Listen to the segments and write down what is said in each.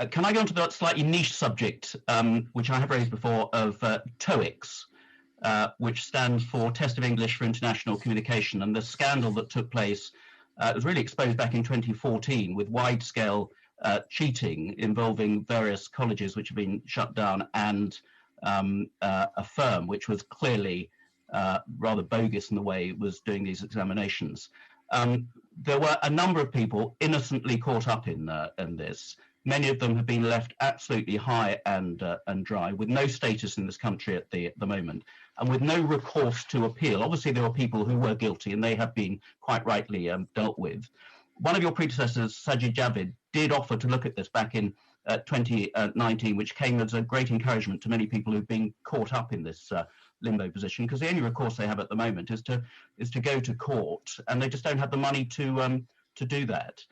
Can I go on to the slightly niche subject, which I have raised before, of TOEICs, which stands for Test of English for International Communication, and the scandal that took place was really exposed back in 2014 with wide-scale cheating involving various colleges which have been shut down and a firm which was clearly rather bogus in the way it was doing these examinations. There were a number of people innocently caught up in this. Many of them have been left absolutely high and dry, with no status in this country at the moment, and with no recourse to appeal. Obviously, there were people who were guilty, and they have been quite rightly dealt with. One of your predecessors, Sajid Javid, did offer to look at this back in 2019, which came as a great encouragement to many people who've been caught up in this limbo position, because the only recourse they have at the moment is to go to court, and they just don't have the money to do that.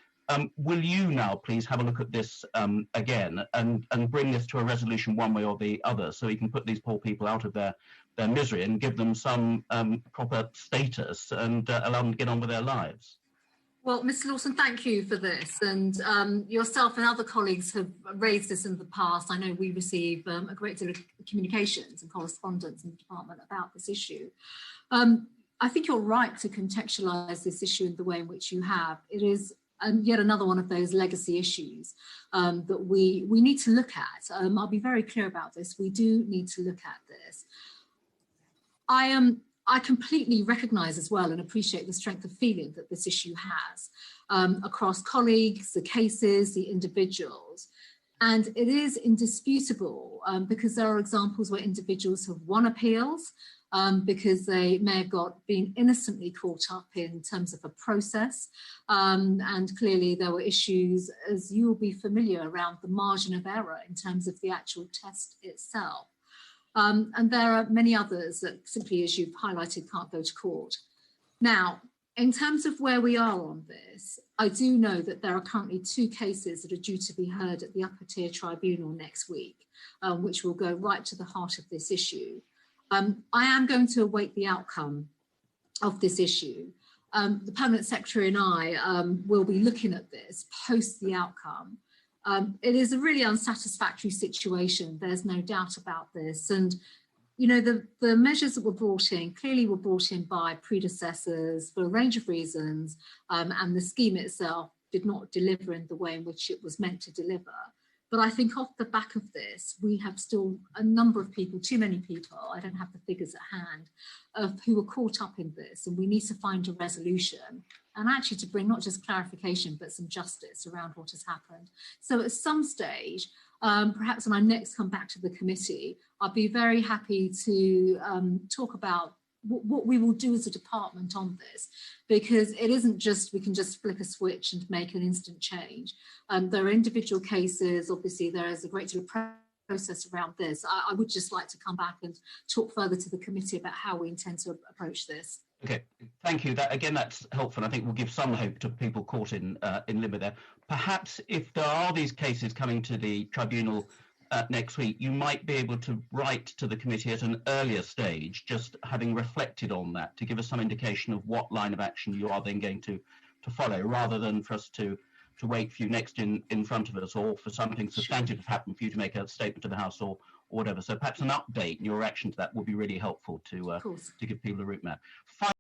Will you now please have a look at this again and bring this to a resolution one way or the other, so we can put these poor people out of their misery and give them some proper status and allow them to get on with their lives? Well, Mr. Lawson, thank you for this. And yourself and other colleagues have raised this in the past. I know we receive a great deal of communications and correspondence in the department about this issue. I think you're right to contextualise this issue in the way in which you have. It is yet another one of those legacy issues that we need to look at. I'll be very clear about this. We do need to look at this. I completely recognise as well and appreciate the strength of feeling that this issue has across colleagues, the cases, the individuals. And it is indisputable because there are examples where individuals have won appeals because they may have been innocently caught up in terms of a process. And clearly there were issues, as you will be familiar, around the margin of error in terms of the actual test itself. And there are many others that simply, as you've highlighted, can't go to court. Now, in terms of where we are on this, I do know that there are currently 2 cases that are due to be heard at the upper tier tribunal next week, which will go right to the heart of this issue. I am going to await the outcome of this issue. The Permanent Secretary and I will be looking at this post the outcome. It is a really unsatisfactory situation. There's no doubt about this. And, you know, the measures that were brought in clearly were brought in by predecessors for a range of reasons. And the scheme itself did not deliver in the way in which it was meant to deliver. But I think off the back of this, we have still a number of people, too many people, I don't have the figures at hand, who are caught up in this. And we need to find a resolution and actually to bring not just clarification, but some justice around what has happened. So at some stage, perhaps when I next come back to the committee, I'll be very happy to talk about what we will do as a department on this, because it isn't just we can just flick a switch and make an instant change. There are individual cases. Obviously, there is a great deal of process around this. I would just like to come back and talk further to the committee about how we intend to approach this. Okay, thank you. That's helpful. I think will give some hope to people caught in limbo there. Perhaps if there are these cases coming to the tribunal next week, you might be able to write to the committee at an earlier stage, just having reflected on that, to give us some indication of what line of action you are then going to follow, rather than for us to wait for you next in front of us, or for something substantive to happen for you to make a statement to the House or whatever. So perhaps an update in your reaction to that would be really helpful to give people a route map.